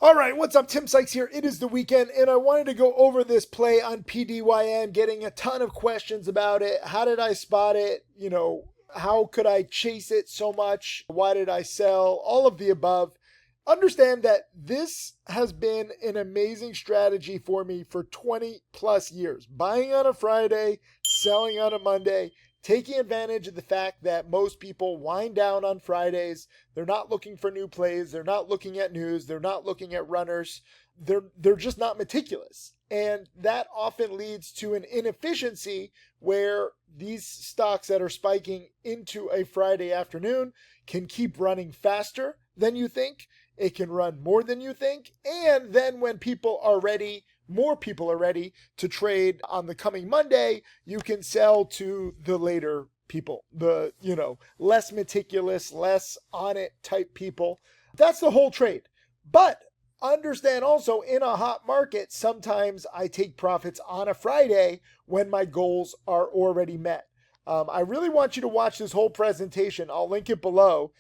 All right, what's up? Tim Sykes here. It is the weekend, and I wanted to go over this play on PDYN, getting a ton of questions about it. How did I spot it? How could I chase it so much? Why did I sell? All of the above. Understand that this has been an amazing strategy for me for 20 plus years. Buying on a Friday, selling on a Monday, taking advantage of the fact that most people wind down on Fridays. They're not looking for new plays. They're not looking at news. They're not looking at runners. They're just not meticulous. And that often leads to an inefficiency where these stocks that are spiking into a Friday afternoon can keep running faster than you think. It can run more than you think. And then when more people are ready to trade on the coming Monday, you can sell to the later people, the, less meticulous, less on it type people. That's the whole trade. But understand also, in a hot market, sometimes I take profits on a Friday when my goals are already met. I really want you to watch this whole presentation. I'll link it below.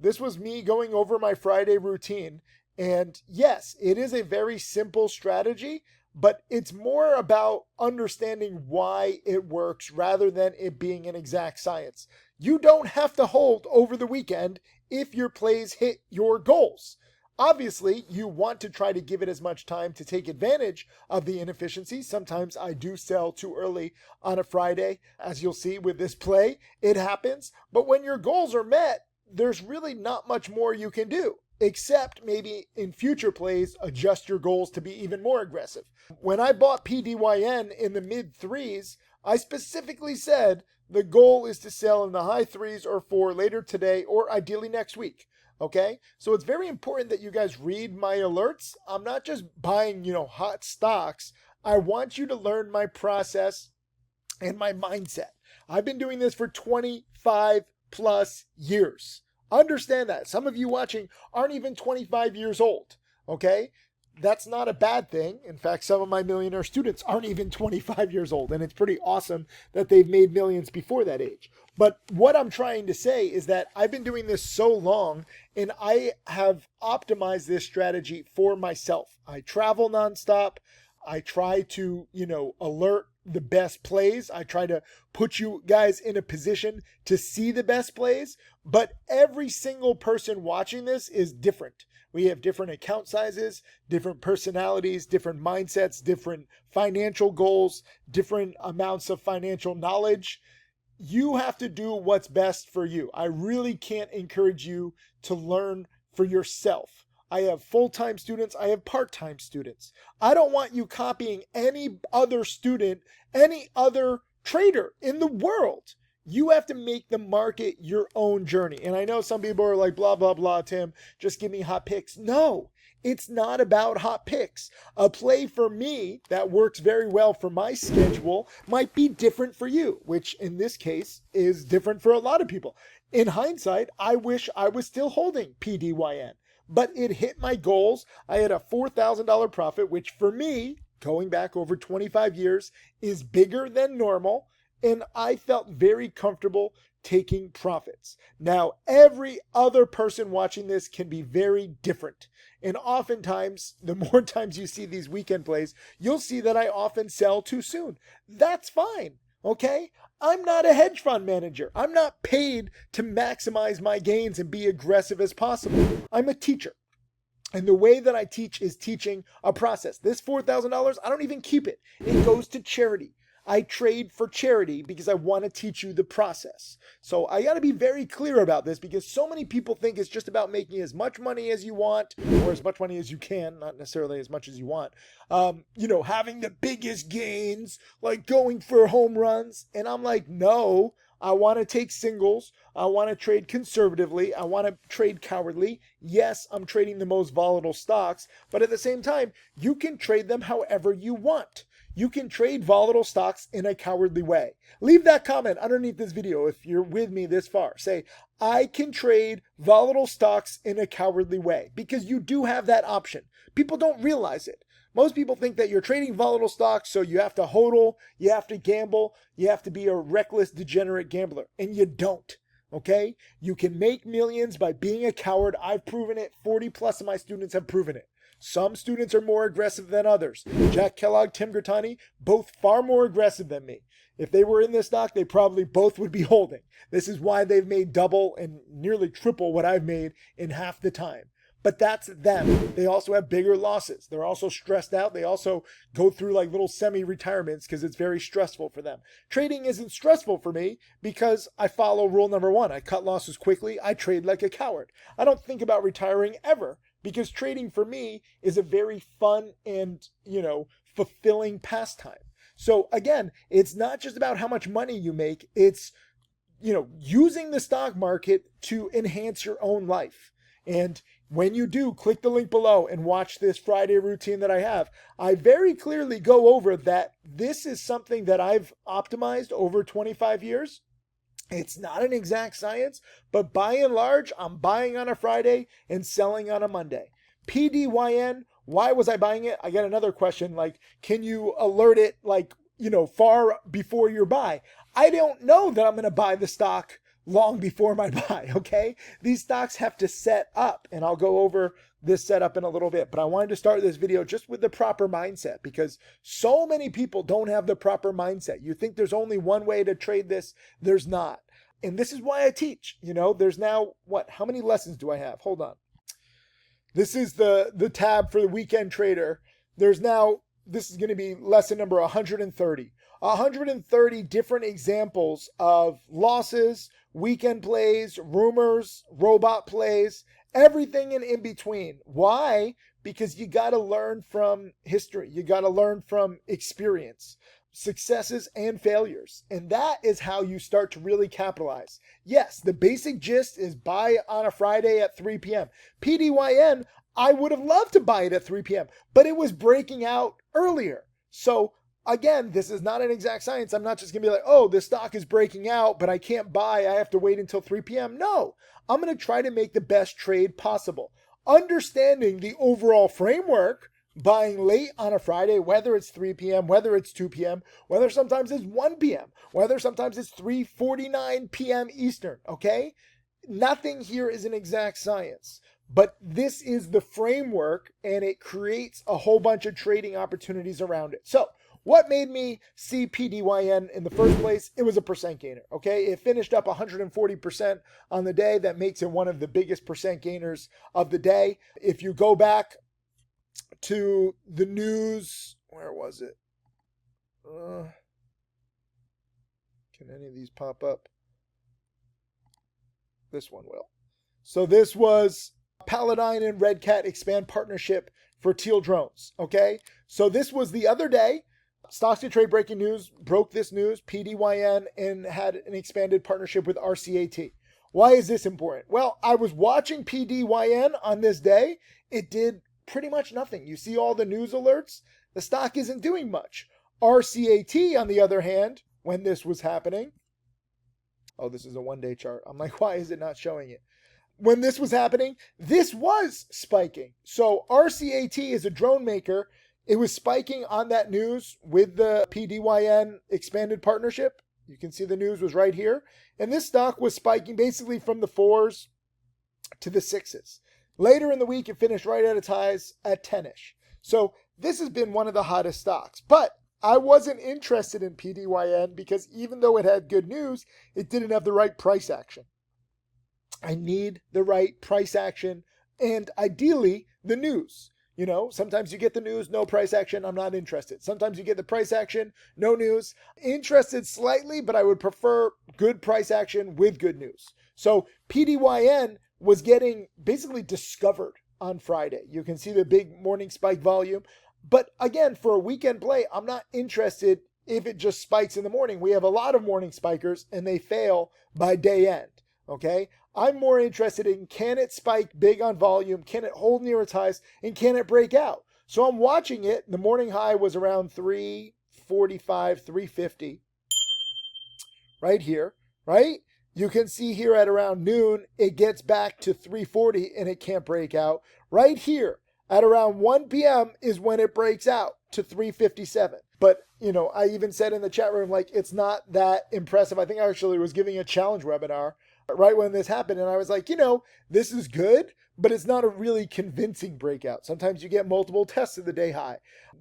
This was me going over my Friday routine. And yes, it is a very simple strategy, but it's more about understanding why it works rather than it being an exact science. You don't have to hold over the weekend if your plays hit your goals. Obviously, you want to try to give it as much time to take advantage of the inefficiencies. Sometimes I do sell too early on a Friday. As you'll see with this play, it happens. But when your goals are met, there's really not much more you can do, except maybe in future plays, adjust your goals to be even more aggressive. When I bought PDYN in the mid threes, I specifically said the goal is to sell in the high threes or four later today or ideally next week. Okay, so it's very important that you guys read my alerts. I'm not just buying, hot stocks. I want you to learn my process and my mindset. I've been doing this for 25 plus years. Understand that. Some of you watching aren't even 25 years old. Okay, that's not a bad thing. In fact, some of my millionaire students aren't even 25 years old, and it's pretty awesome that they've made millions before that age. But what I'm trying to say is that I've been doing this so long, and I have optimized this strategy for myself. I travel nonstop. I try to, alert the best plays. I try to put you guys in a position to see the best plays, but every single person watching this is different. We have different account sizes, different personalities, different mindsets, different financial goals, different amounts of financial knowledge. You have to do what's best for you. I really can't encourage you to learn for yourself. I have full-time students. I have part-time students. I don't want you copying any other student, any other trader in the world. You have to make the market your own journey. And I know some people are like, blah, blah, blah, Tim, just give me hot picks. No, it's not about hot picks. A play for me that works very well for my schedule might be different for you, which in this case is different for a lot of people. In hindsight, I wish I was still holding PDYN, but it hit my goals. I had a $4,000 profit, which for me, going back over 25 years, is bigger than normal. And I felt very comfortable taking profits. Now, every other person watching this can be very different. And oftentimes, the more times you see these weekend plays, you'll see that I often sell too soon. That's fine, okay? I'm not a hedge fund manager. I'm not paid to maximize my gains and be aggressive as possible. I'm a teacher. And the way that I teach is teaching a process. This $4,000, I don't even keep it. It goes to charity. I trade for charity because I want to teach you the process. So I got to be very clear about this because so many people think it's just about making as much money as you want or as much money as you can, not necessarily as much as you want. Having the biggest gains, like going for home runs. And I'm like, no, I want to take singles. I want to trade conservatively. I want to trade cowardly. Yes, I'm trading the most volatile stocks, but at the same time, you can trade them however you want. You can trade volatile stocks in a cowardly way. Leave that comment underneath this video if you're with me this far. Say, I can trade volatile stocks in a cowardly way, because you do have that option. People don't realize it. Most people think that you're trading volatile stocks, so you have to hodl, you have to gamble, you have to be a reckless, degenerate gambler, and you don't. Okay? You can make millions by being a coward. I've proven it. 40 plus of my students have proven it. Some students are more aggressive than others. Jack Kellogg, Tim Grattani, both far more aggressive than me. If they were in this stock, they probably both would be holding. This is why they've made double and nearly triple what I've made in half the time. But that's them. They also have bigger losses. They're also stressed out. They also go through like little semi-retirements because it's very stressful for them. Trading isn't stressful for me because I follow rule number 1. I cut losses quickly. I trade like a coward. I don't think about retiring ever because trading for me is a very fun and, fulfilling pastime. So again, it's not just about how much money you make. It's, using the stock market to enhance your own life. And when you do, click the link below and watch this Friday routine that I have. I very clearly go over that this is something that I've optimized over 25 years. It's not an exact science, but by and large, I'm buying on a Friday and selling on a Monday. PDYN, why was I buying it? I got another question like, can you alert it far before your buy? I don't know that I'm going to buy the stock long before my buy, okay? These stocks have to set up, and I'll go over this setup in a little bit, but I wanted to start this video just with the proper mindset because so many people don't have the proper mindset. You think there's only one way to trade this. There's not. And this is why I teach. There's now, how many lessons do I have? Hold on. This is the tab for the weekend trader. This is going to be lesson number 130. 130 different examples of losses, weekend plays, rumors, robot plays, everything in between. Why? Because you got to learn from history. You got to learn from experience, successes and failures. And that is how you start to really capitalize. Yes, the basic gist is buy on a Friday at 3 p.m. PDYN, I would have loved to buy it at 3 p.m., but it was breaking out earlier. So again, this is not an exact science. I'm not just going to be like, oh, this stock is breaking out, but I can't buy. I have to wait until 3 p.m. No, I'm going to try to make the best trade possible. Understanding the overall framework, buying late on a Friday, whether it's 3 p.m., whether it's 2 p.m., whether sometimes it's 1 p.m., whether sometimes it's 3:49 p.m. Eastern, okay? Nothing here is an exact science. But this is the framework, and it creates a whole bunch of trading opportunities around it. So what made me see PDYN in the first place? It was a percent gainer, okay? It finished up 140% on the day. That makes it one of the biggest percent gainers of the day. If you go back to the news, where was it? Can any of these pop up? This one will. So this was PDYN and Red Cat expand partnership for Teal drones, okay? So this was the other day. Stocks to Trade Breaking News broke this news, PDYN, and had an expanded partnership with RCAT. Why is this important? Well, I was watching PDYN on this day. It did pretty much nothing. You see all the news alerts? The stock isn't doing much. RCAT, on the other hand, when this was happening, oh, this is a one-day chart. I'm like, why is it not showing it? When this was happening, this was spiking. So RCAT is a drone maker. It was spiking on that news with the PDYN expanded partnership. You can see the news was right here. And this stock was spiking basically from the 4s to the 6s. Later in the week, it finished right at its highs at 10-ish. So this has been one of the hottest stocks. But I wasn't interested in PDYN because even though it had good news, it didn't have the right price action. I need the right price action and ideally the news. Sometimes you get the news, no price action, I'm not interested. Sometimes you get the price action, no news. Interested slightly, but I would prefer good price action with good news. So PDYN was getting basically discovered on Friday. You can see the big morning spike volume. But again, for a weekend play, I'm not interested if it just spikes in the morning. We have a lot of morning spikers and they fail by day end. Okay, I'm more interested in, can it spike big on volume? Can it hold near its highs? And can it break out? So I'm watching it. The morning high was around 345, 350 right here, right? You can see here at around noon, it gets back to 340 and it can't break out. Right here at around 1 p.m. is when it breaks out to 357. But, I even said in the chat room, like, it's not that impressive. I think I actually was giving a challenge webinar right when this happened. And I was like, this is good, but it's not a really convincing breakout. Sometimes you get multiple tests of the day high.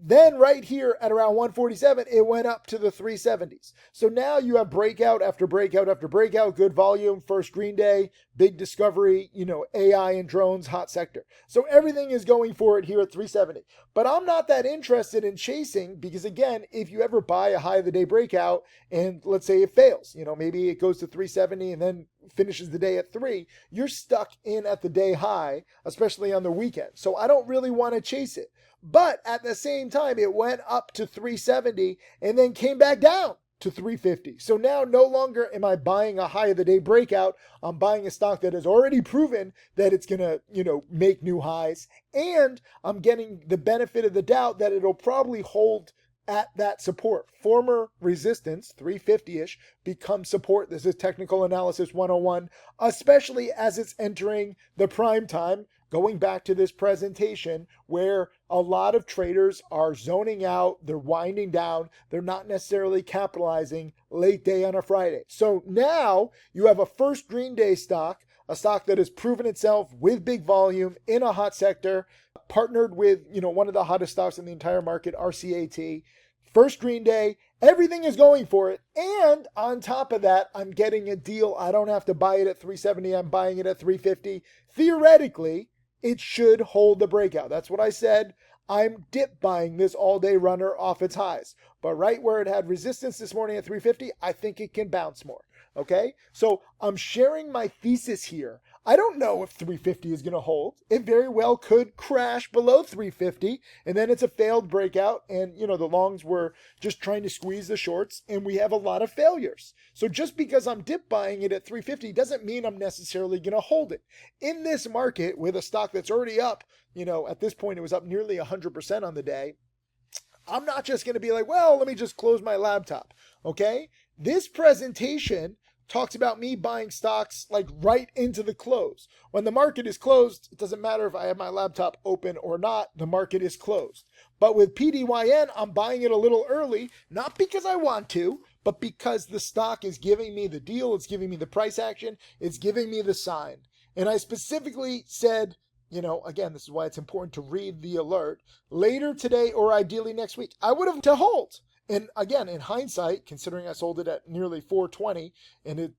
Then right here at around 147, it went up to the 370s. So now you have breakout after breakout after breakout, good volume, first green day, big discovery, AI and drones, hot sector. So everything is going for it here at 370. But I'm not that interested in chasing because, again, if you ever buy a high of the day breakout and let's say it fails, maybe it goes to 370 and then finishes the day at 3, you're stuck in at the day high, especially on the weekend. So I don't really want to chase it. But at the same time, it went up to 370 and then came back down to 350. So now no longer am I buying a high of the day breakout. I'm buying a stock that has already proven that it's going to, make new highs. And I'm getting the benefit of the doubt that it'll probably hold at that support. Former resistance, 350-ish, becomes support. This is technical analysis 101, especially as it's entering the prime time. Going back to this presentation where a lot of traders are zoning out, they're winding down, they're not necessarily capitalizing late day on a Friday. So now you have a first green day stock, a stock that has proven itself with big volume in a hot sector, partnered with, one of the hottest stocks in the entire market, RCAT. First green day, everything is going for it. And on top of that, I'm getting a deal. I don't have to buy it at 370. I'm buying it at 350. Theoretically, it should hold the breakout. That's what I said. I'm dip buying this all-day runner off its highs. But right where it had resistance this morning at 350, I think it can bounce more. Okay? So I'm sharing my thesis here. I don't know if 350 is going to hold. It very well could crash below 350, and then it's a failed breakout, and, the longs were just trying to squeeze the shorts, and we have a lot of failures. So just because I'm dip buying it at 350 doesn't mean I'm necessarily going to hold it. In this market, with a stock that's already up, at this point it was up nearly 100% on the day, I'm not just going to be like, well, let me just close my laptop, okay? This presentation talks about me buying stocks like right into the close. When the market is closed, it doesn't matter if I have my laptop open or not, the market is closed. But with PDYN, I'm buying it a little early, not because I want to, but because the stock is giving me the deal, it's giving me the price action, it's giving me the sign. And I specifically said, again, this is why it's important to read the alert, later today or ideally next week, I would have to hold. And again, in hindsight, considering I sold it at nearly 420 and it,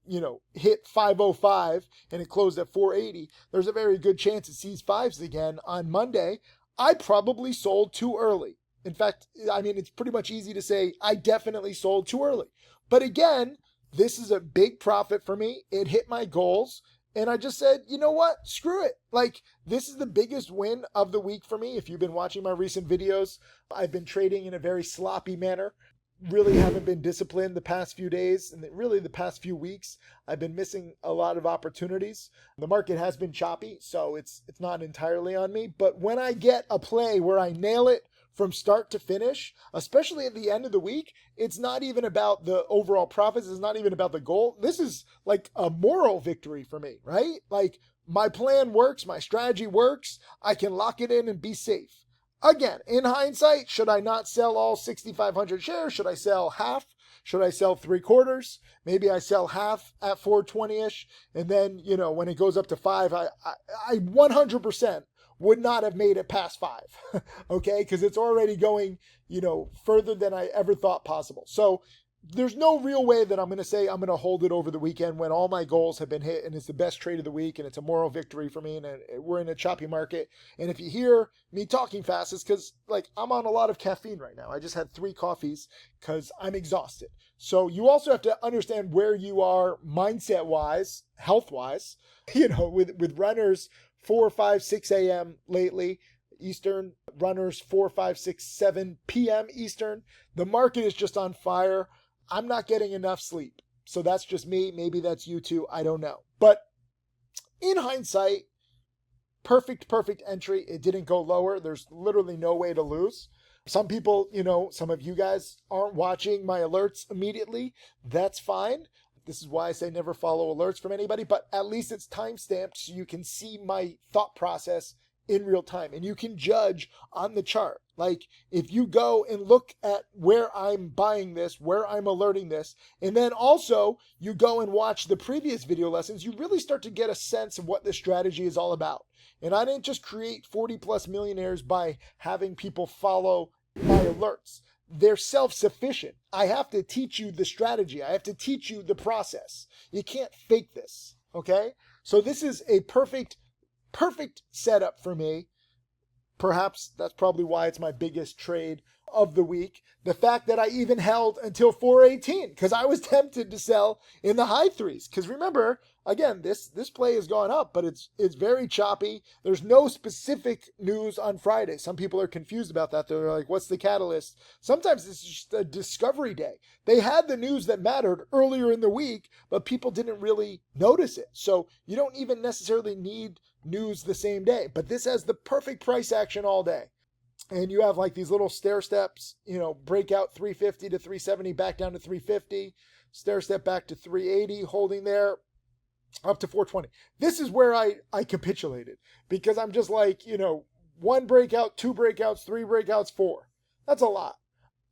hit 505 and it closed at 480, there's a very good chance it sees fives again on Monday. I probably sold too early. In fact, it's pretty much easy to say I definitely sold too early. But again, this is a big profit for me. It hit my goals. And I just said, you know what? Screw it. This is the biggest win of the week for me. If you've been watching my recent videos, I've been trading in a very sloppy manner. Really haven't been disciplined the past few days and really the past few weeks. I've been missing a lot of opportunities. The market has been choppy, so it's not entirely on me. But when I get a play where I nail it from start to finish, especially at the end of the week, it's not even about the overall profits. It's not even about the goal. This is like a moral victory for me, right? My plan works. My strategy works. I can lock it in and be safe. Again, in hindsight, should I not sell all 6,500 shares? Should I sell half? Should I sell 3/4? Maybe I sell half at 420-ish. And then, when it goes up to 5, I 100% would not have made it past 5, okay? Because it's already going, further than I ever thought possible. So there's no real way that I'm going to say I'm going to hold it over the weekend when all my goals have been hit and it's the best trade of the week and it's a moral victory for me and we're in a choppy market. And if you hear me talking fast, it's because I'm on a lot of caffeine right now. I just had 3 coffees because I'm exhausted. So you also have to understand where you are mindset-wise, health-wise, with runners 4, 5, 6 a.m. lately, Eastern, runners 4, 5, 6, 7 p.m. Eastern. The market is just on fire. I'm not getting enough sleep. So that's just me. Maybe that's you too. I don't know. But in hindsight, perfect entry. It didn't go lower. There's literally no way to lose. Some people, some of you guys aren't watching my alerts immediately. That's fine. This is why I say never follow alerts from anybody, but at least it's timestamped so you can see my thought process in real time, and you can judge on the chart. Like if you go and look at where I'm buying this, where I'm alerting this, and then also you go and watch the previous video lessons, you really start to get a sense of what this strategy is all about. And I didn't just create 40 plus millionaires by having people follow my alerts. They're self-sufficient. I have to teach you the strategy. I have to teach you the process. You can't fake this, okay? So this is a perfect setup for me. Perhaps that's probably why it's my biggest trade of the week. The fact that I even held until 418 because I was tempted to sell in the high threes. Because remember, again, this play has gone up, but it's very choppy. There's no specific news on Friday. Some people are confused about that. They're like, what's the catalyst? Sometimes it's just a discovery day. They had the news that mattered earlier in the week, but people didn't really notice it. So you don't even necessarily need news the same day. But this has the perfect price action all day. And you have like these little stair steps, breakout 350 to 370, back down to 350, stair step back to 380, holding there up to 420. This is where I capitulated because I'm just like, one breakout, two breakouts, three breakouts, four. That's a lot.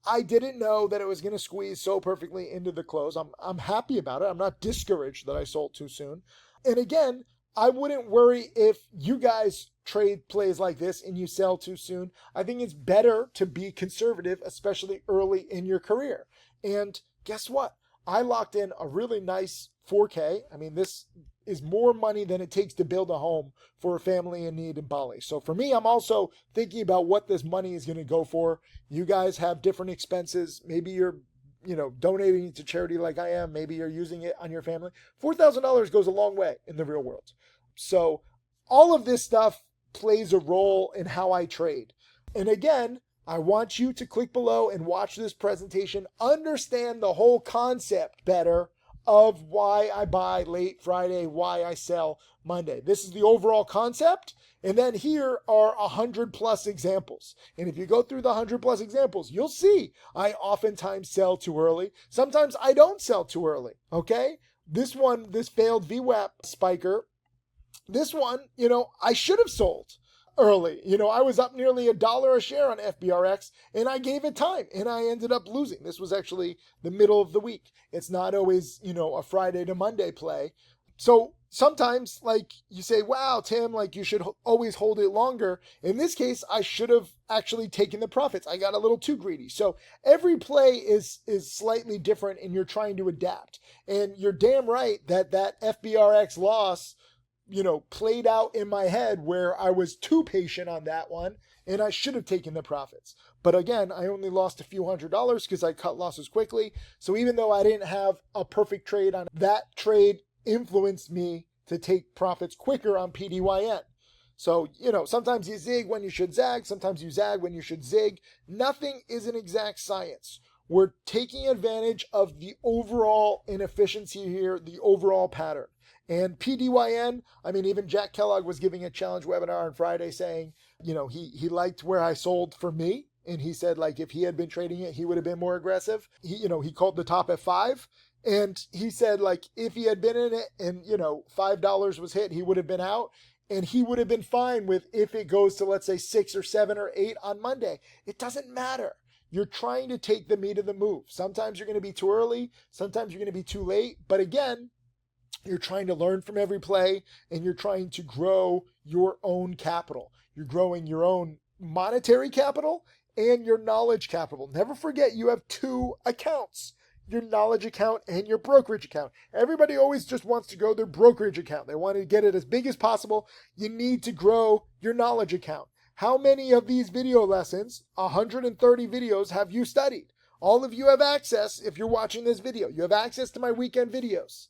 I didn't know that it was going to squeeze so perfectly into the close. I'm happy about it. I'm not discouraged that I sold too soon. And again, I wouldn't worry if you guys trade plays like this and you sell too soon. I think it's better to be conservative, especially early in your career. And guess what? I locked in a really nice 4K. I mean, this is more money than it takes to build a home for a family in need in Bali. So for me, I'm also thinking about what this money is going to go for. You guys have different expenses. Maybe you're donating to charity like I am. Maybe you're using it on your family. $4,000 goes a long way in the real world. So all of this stuff plays a role in how I trade. And again, I want you to click below and watch this presentation, understand the whole concept better of why I buy late Friday, why I sell Monday. This is the overall concept. And then here are 100 plus examples. And if you go through the 100 plus examples, you'll see I oftentimes sell too early. Sometimes I don't sell too early. Okay. This failed VWAP spiker, this one, I should have sold early. I was up nearly $1 a share on FBRX and I gave it time and I ended up losing. This was actually the middle of the week. It's not always, a Friday to Monday play. So sometimes like you say, wow, Tim, like you should always hold it longer. In this case, I should have actually taken the profits. I got a little too greedy. So every play is slightly different and you're trying to adapt. And you're damn right that FBRX loss played out in my head where I was too patient on that one and I should have taken the profits. But again, I only lost a few $100s because I cut losses quickly. So even though I didn't have a perfect trade on that trade, influenced me to take profits quicker on PDYN. So, sometimes you zig when you should zag. Sometimes you zag when you should zig. Nothing is an exact science. We're taking advantage of the overall inefficiency here, the overall pattern. And PDYN, even Jack Kellogg was giving a challenge webinar on Friday saying, he liked where I sold for me. And he said, like, if he had been trading it, he would have been more aggressive. He called the top at 5. And he said, like, if he had been in it and, $5 was hit, he would have been out. And he would have been fine with if it goes to, let's say, 6 or 7 or 8 on Monday. It doesn't matter. You're trying to take the meat of the move. Sometimes you're going to be too early. Sometimes you're going to be too late. But again, you're trying to learn from every play and you're trying to grow your own capital. You're growing your own monetary capital and your knowledge capital. Never forget you have 2 accounts, your knowledge account and your brokerage account. Everybody always just wants to grow their brokerage account. They want to get it as big as possible. You need to grow your knowledge account. How many of these video lessons, 130 videos, have you studied? All of you have access, if you're watching this video, you have access to my weekend videos.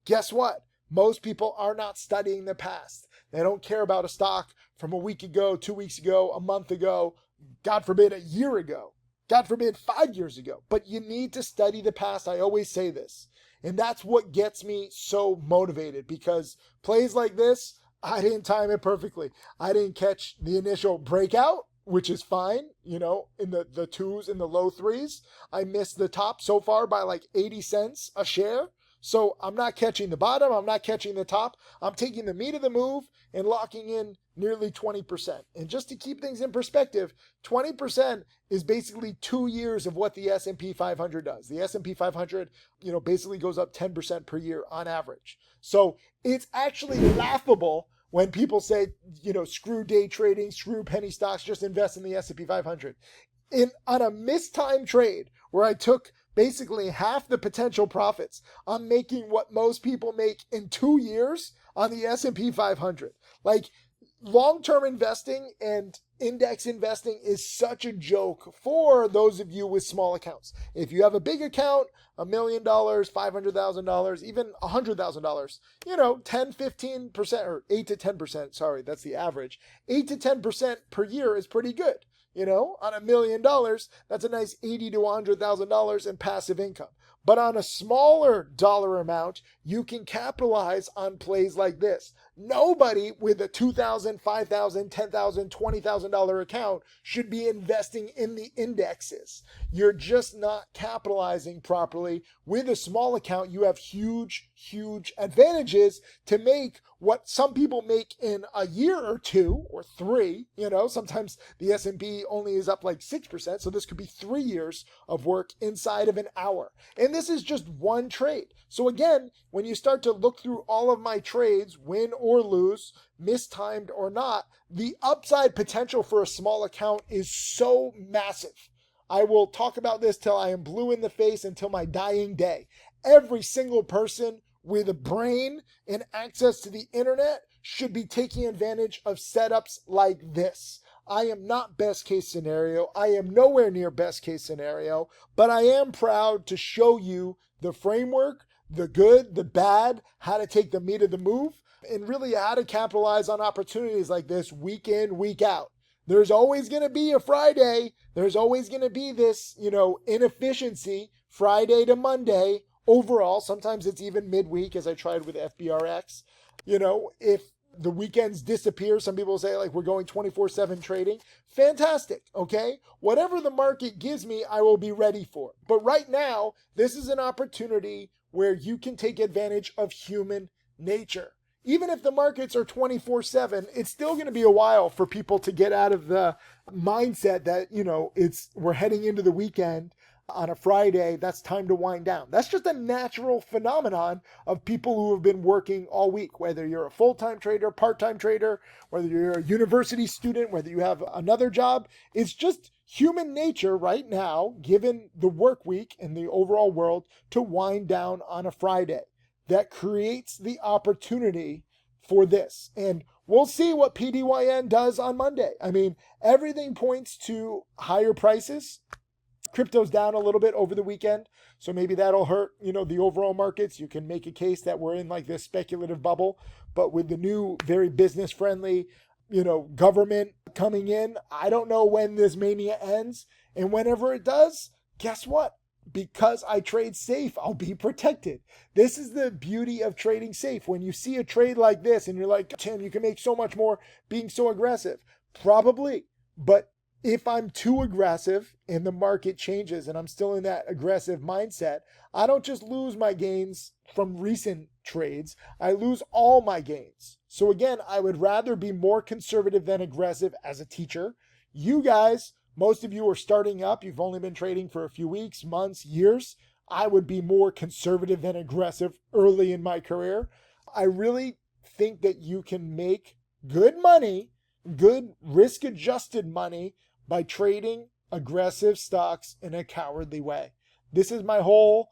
Guess what? Most people are not studying the past. They don't care about a stock from a week ago, 2 weeks ago, a month ago, God forbid, a year ago, God forbid, 5 years ago. But you need to study the past. I always say this. And that's what gets me so motivated because plays like this, I didn't time it perfectly. I didn't catch the initial breakout, which is fine, in the 2s and the low 3s. I missed the top so far by like 80 cents a share. So I'm not catching the bottom. I'm not catching the top. I'm taking the meat of the move and locking in, nearly 20%. And just to keep things in perspective, 20% is basically 2 years of what the S&P 500 does. The S&P 500, basically goes up 10% per year on average. So it's actually laughable when people say, screw day trading, screw penny stocks, just invest in the S&P 500. On a mistimed trade where I took basically half the potential profits, I'm making what most people make in 2 years on the S&P 500. Like, long-term investing and index investing is such a joke for those of you with small accounts. If you have a big account, $1 million, $500,000, even $100,000, 10, 15%, or 8 to 10%, sorry, that's the average. 8 to 10% per year is pretty good. On $1 million, that's a nice $80,000 to $100,000 in passive income. But on a smaller dollar amount, you can capitalize on plays like this. Nobody with a $2,000, $5,000, $10,000, $20,000 account should be investing in the indexes. You're just not capitalizing properly. With a small account, you have huge, huge advantages to make what some people make in a year or 2 or 3. Sometimes the S&P only is up like 6%, so this could be 3 years of work inside of an hour. And this is just one trade. So again, when you start to look through all of my trades, win or lose, mistimed or not, the upside potential for a small account is so massive. I will talk about this till I am blue in the face, until my dying day. Every single person with a brain and access to the internet should be taking advantage of setups like this. I am not best case scenario. I am nowhere near best case scenario, but I am proud to show you the framework, the good, the bad, how to take the meat of the move, and really how to capitalize on opportunities like this week in, week out. There's always going to be a Friday. There's always going to be this, inefficiency Friday to Monday overall. Sometimes it's even midweek, as I tried with FBRX. If the weekends disappear, some people say like we're going 24/7 trading. Fantastic. Okay. Whatever the market gives me, I will be ready for. But right now, this is an opportunity where you can take advantage of human nature. Even if the markets are 24/7, it's still going to be a while for people to get out of the mindset that, we're heading into the weekend on a Friday, that's time to wind down. That's just a natural phenomenon of people who have been working all week, whether you're a full-time trader, part-time trader, whether you're a university student, whether you have another job. It's just human nature right now, given the work week and the overall world, to wind down on a Friday. That creates the opportunity for this. And we'll see what PDYN does on Monday. I mean, everything points to higher prices. Crypto's down a little bit over the weekend, so maybe that'll hurt, the overall markets. You can make a case that we're in like this speculative bubble, but with the new, very business-friendly, government coming in, I don't know when this mania ends, and whenever it does, guess what? Because I trade safe, I'll be protected. This is the beauty of trading safe. When you see a trade like this and you're like, Tim, you can make so much more being so aggressive. Probably, but if I'm too aggressive and the market changes and I'm still in that aggressive mindset, I don't just lose my gains from recent trades. I lose all my gains. So again, I would rather be more conservative than aggressive as a teacher. You guys, most of you are starting up. You've only been trading for a few weeks, months, years. I would be more conservative than aggressive early in my career. I really think that you can make good money, good risk-adjusted money, by trading aggressive stocks in a cowardly way. This is my whole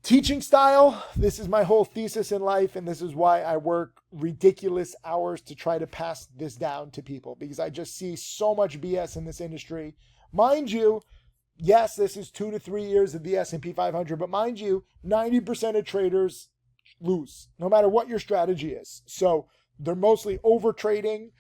teaching style. This is my whole thesis in life. And this is why I work ridiculous hours to try to pass this down to people, because I just see so much BS in this industry. Mind you, yes, this is 2 to 3 years of the S&P 500, but mind you, 90% of traders lose, no matter what your strategy is. So they're mostly over trading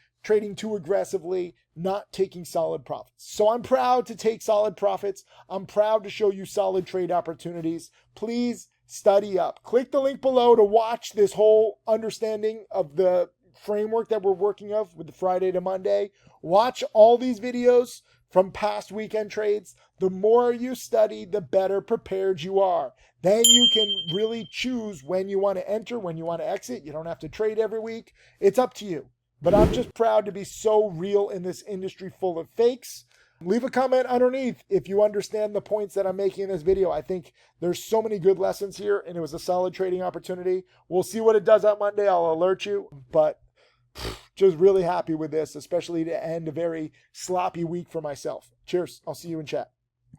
too aggressively, not taking solid profits. So I'm proud to take solid profits. I'm proud to show you solid trade opportunities. Please study up. Click the link below to watch this whole understanding of the framework that we're working of with the Friday to Monday. Watch all these videos from past weekend trades. The more you study, the better prepared you are. Then you can really choose when you want to enter, when you want to exit. You don't have to trade every week. It's up to you. But I'm just proud to be so real in this industry full of fakes. Leave a comment underneath if you understand the points that I'm making in this video. I think there's so many good lessons here, and it was a solid trading opportunity. We'll see what it does on Monday. I'll alert you, but just really happy with this, especially to end a very sloppy week for myself. Cheers. I'll see you in chat.